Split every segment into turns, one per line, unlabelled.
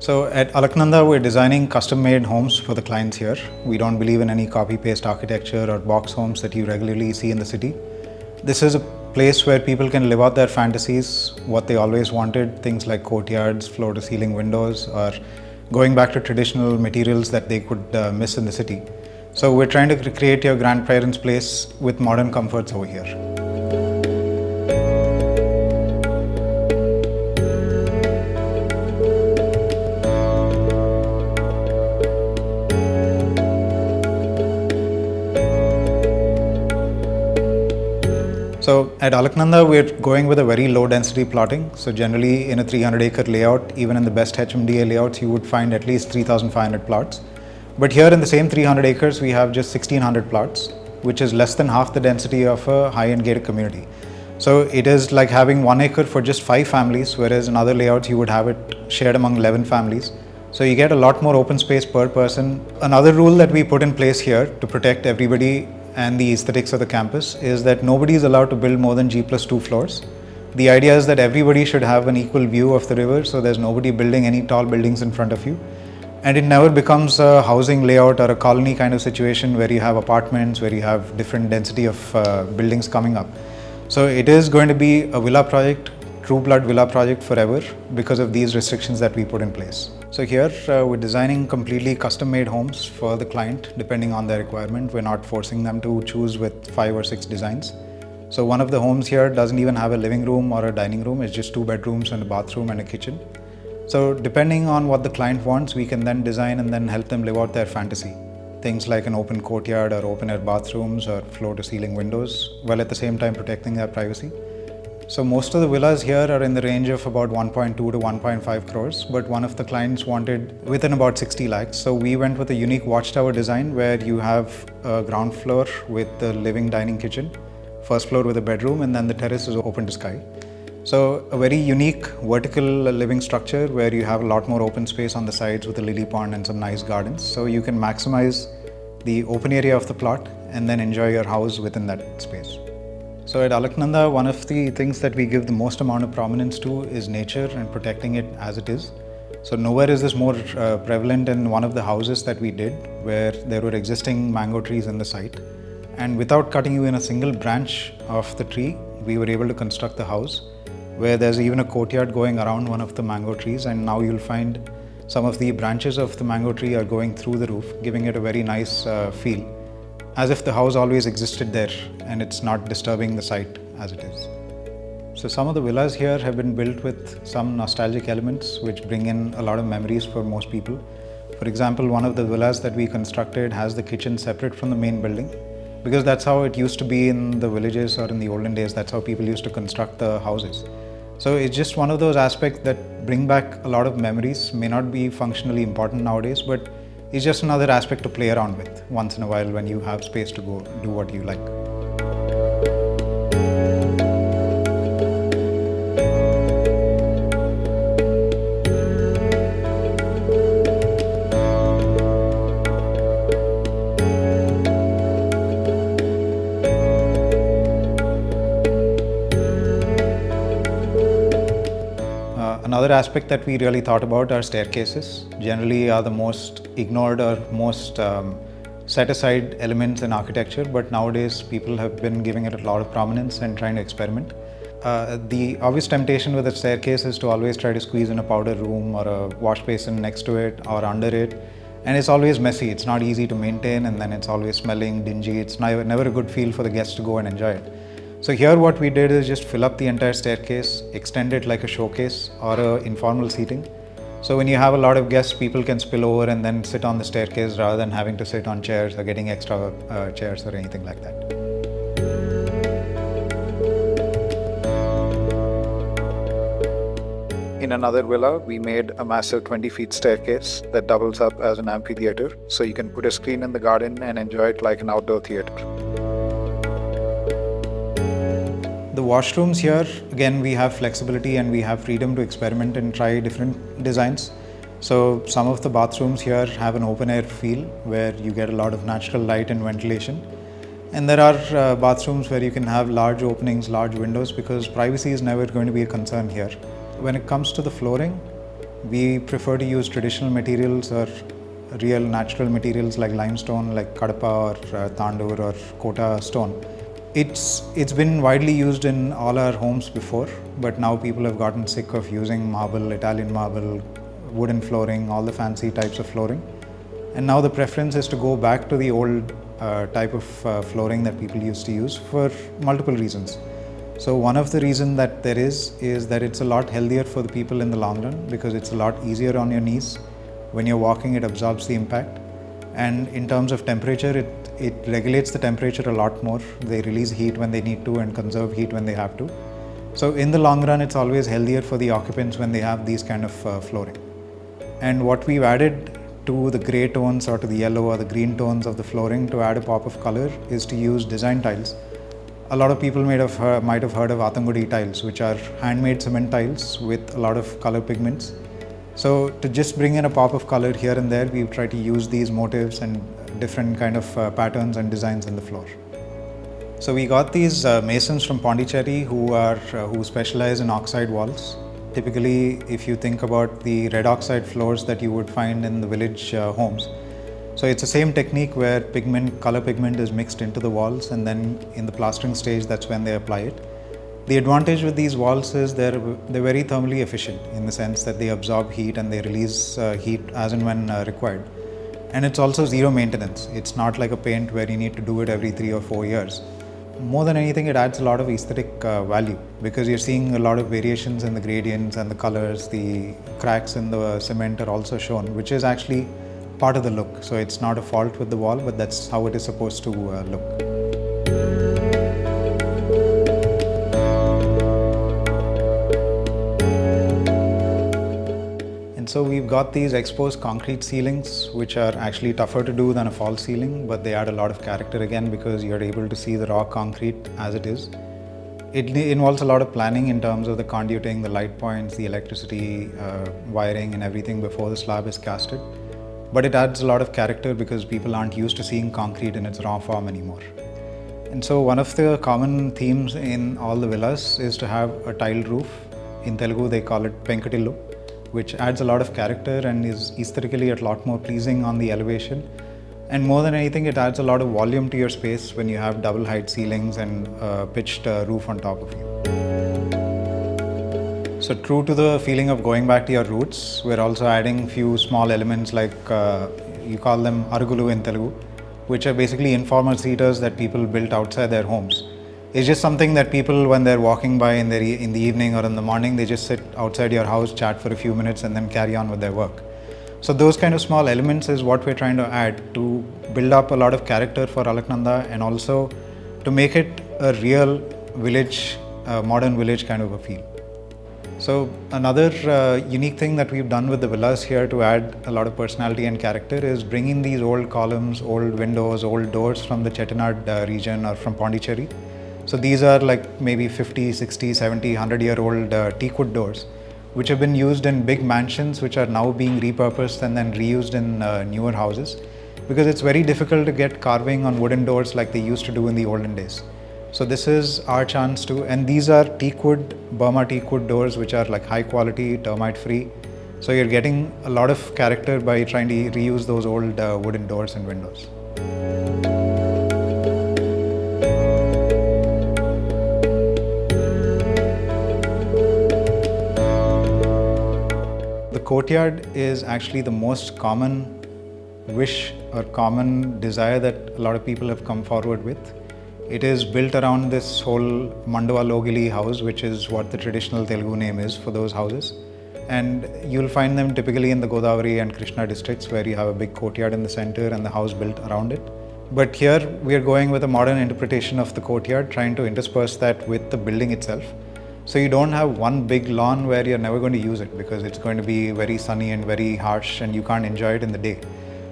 So at Alakananda, we're designing custom-made homes for the clients here. We don't believe in any copy-paste architecture or box homes that you regularly see in the city. This is a place where people can live out their fantasies, what they always wanted, things like courtyards, floor-to-ceiling windows, or going back to traditional materials that they could miss in the city. So we're trying to create your grandparents' place with modern comforts over here. So at Alakananda, we're going with a very low density plotting. So generally in a 300 acre layout, even in the best HMDA layouts, you would find at least 3,500 plots. But here in the same 300 acres, we have just 1,600 plots, which is less than half the density of a high-end gated community. So it is like having 1 acre for just 5 families, whereas in other layouts, you would have it shared among 11 families. So you get a lot more open space per person. Another rule that we put in place here to protect everybody and the aesthetics of the campus is that nobody is allowed to build more than G+2 floors. The idea is that everybody should have an equal view of the river, so there's nobody building any tall buildings in front of you. And it never becomes a housing layout or a colony kind of situation where you have apartments, where you have different density of buildings coming up. So it is going to be a villa project, true blood villa project forever because of these restrictions that we put in place. So here we're designing completely custom-made homes for the client depending on their requirement. We're not forcing them to choose with 5 or 6 designs. So one of the homes here doesn't even have a living room or a dining room. It's just 2 bedrooms and a bathroom and a kitchen. So depending on what the client wants, we can then design and then help them live out their fantasy. Things like an open courtyard or open-air bathrooms or floor-to-ceiling windows, while at the same time protecting their privacy. So most of the villas here are in the range of about 1.2 to 1.5 crores, but one of the clients wanted within about 60 lakhs. So we went with a unique watchtower design where you have a ground floor with the living dining kitchen, first floor with a bedroom, and then the terrace is open to sky. So a very unique vertical living structure where you have a lot more open space on the sides with a lily pond and some nice gardens. So you can maximize the open area of the plot and then enjoy your house within that space. So at Alakananda, one of the things that we give the most amount of prominence to is nature and protecting it as it is. So nowhere is this more prevalent in one of the houses that we did where there were existing mango trees in the site. And without cutting even a single branch of the tree, we were able to construct the house where there's even a courtyard going around one of the mango trees, and now you'll find some of the branches of the mango tree are going through the roof, giving it a very nice feel, as if the house always existed there and it's not disturbing the site as it is. So some of the villas here have been built with some nostalgic elements which bring in a lot of memories for most people. For example, one of the villas that we constructed has the kitchen separate from the main building, because that's how it used to be in the villages or in the olden days. That's how people used to construct the houses. So it's just one of those aspects that bring back a lot of memories, may not be functionally important nowadays, but it's just another aspect to play around with once in a while when you have space to go do what you like. Another aspect that we really thought about are staircases. Generally are the most ignored or most set aside elements in architecture, but nowadays people have been giving it a lot of prominence and trying to experiment. The obvious temptation with a staircase is to always try to squeeze in a powder room or a wash basin next to it or under it. And it's always messy, it's not easy to maintain, and then it's always smelling, dingy. It's never a good feel for the guests to go and enjoy it. So here what we did is just fill up the entire staircase, extend it like a showcase or a informal seating. So when you have a lot of guests, people can spill over and then sit on the staircase rather than having to sit on chairs or getting extra chairs or anything like that. In another villa, we made a massive 20 feet staircase that doubles up as an amphitheater. So you can put a screen in the garden and enjoy it like an outdoor theater. The washrooms here, again, we have flexibility and we have freedom to experiment and try different designs. So some of the bathrooms here have an open air feel where you get a lot of natural light and ventilation. And there are bathrooms where you can have large openings, large windows, because privacy is never going to be a concern here. When it comes to the flooring, We prefer to use traditional materials or real natural materials like limestone, like kadapa or tandur or kota stone. It's been widely used in all our homes before, but now people have gotten sick of using marble, Italian marble, wooden flooring, all the fancy types of flooring. And now the preference is to go back to the old type of flooring that people used to use for multiple reasons. So one of the reasons that there is that it's a lot healthier for the people in the long run, because it's a lot easier on your knees. When you're walking, it absorbs the impact. And in terms of temperature, it regulates the temperature a lot more. They release heat when they need to and conserve heat when they have to. So in the long run, it's always healthier for the occupants when they have these kind of flooring. And what we've added to the grey tones or to the yellow or the green tones of the flooring to add a pop of color is to use design tiles. A lot of people might have heard of Athangudi tiles, which are handmade cement tiles with a lot of color pigments. So to just bring in a pop of color here and there, we've tried to use these motifs and different kind of patterns and designs in the floor. So we got these masons from Pondicherry who specialize in oxide walls. Typically, if you think about the red oxide floors that you would find in the village homes, so it's the same technique where color pigment is mixed into the walls, and then in the plastering stage, that's when they apply it. The advantage with these walls is they're very thermally efficient in the sense that they absorb heat and they release heat as and when required. And it's also zero maintenance. It's not like a paint where you need to do it every 3 or 4 years. More than anything, it adds a lot of aesthetic value, because you're seeing a lot of variations in the gradients and the colors. The cracks in the cement are also shown, which is actually part of the look. So it's not a fault with the wall, but that's how it is supposed to look. And so we've got these exposed concrete ceilings, which are actually tougher to do than a false ceiling, but they add a lot of character again because you're able to see the raw concrete as it is. It involves a lot of planning in terms of the conduiting, the light points, the electricity, wiring and everything before the slab is casted. But it adds a lot of character because people aren't used to seeing concrete in its raw form anymore. And so one of the common themes in all the villas is to have a tiled roof. In Telugu, they call it penkatillu, which adds a lot of character and is aesthetically a lot more pleasing on the elevation. And more than anything, it adds a lot of volume to your space when you have double height ceilings and a pitched roof on top of you. So true to the feeling of going back to your roots, we're also adding few small elements like you call them argulu in Telugu, which are basically informal seaters that people built outside their homes. It's just something that people, when they're walking by in the evening or in the morning, they just sit outside your house, chat for a few minutes and then carry on with their work. So those kind of small elements is what we're trying to add to build up a lot of character for Alakananda and also to make it a real village, modern village kind of a feel. So another unique thing that we've done with the villas here to add a lot of personality and character is bringing these old columns, old windows, old doors from the Chettinad region or from Pondicherry. So these are like maybe 50, 60, 70, 100-year-old teakwood doors, which have been used in big mansions, which are now being repurposed and then reused in newer houses, because it's very difficult to get carving on wooden doors like they used to do in the olden days. So this is our chance to, and these are teakwood, Burma teakwood doors, which are like high quality, termite free. So you're getting a lot of character by trying to reuse those old wooden doors and windows. The courtyard is actually the most common wish or common desire that a lot of people have come forward with. It is built around this whole Mandava Logili house, which is what the traditional Telugu name is for those houses. And you'll find them typically in the Godavari and Krishna districts, where you have a big courtyard in the center and the house built around it. But here we are going with a modern interpretation of the courtyard, trying to intersperse that with the building itself. So you don't have one big lawn where you're never going to use it because it's going to be very sunny and very harsh and you can't enjoy it in the day.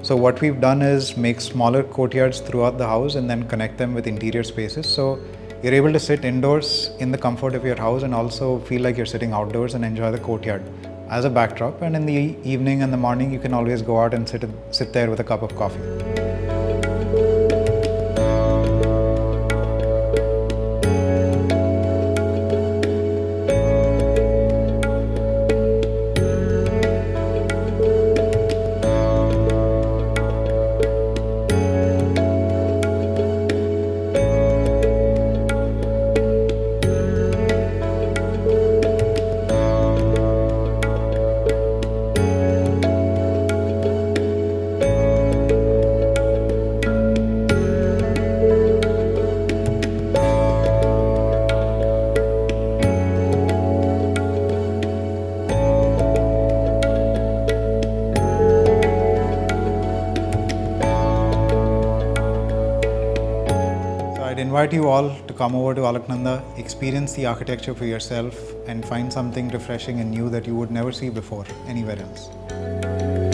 So what we've done is make smaller courtyards throughout the house and then connect them with interior spaces. So you're able to sit indoors in the comfort of your house and also feel like you're sitting outdoors and enjoy the courtyard as a backdrop. And in the evening and the morning, you can always go out and sit there with a cup of coffee. invite you all to come over to Alakananda, experience the architecture for yourself, and find something refreshing and new that you would never see before anywhere else.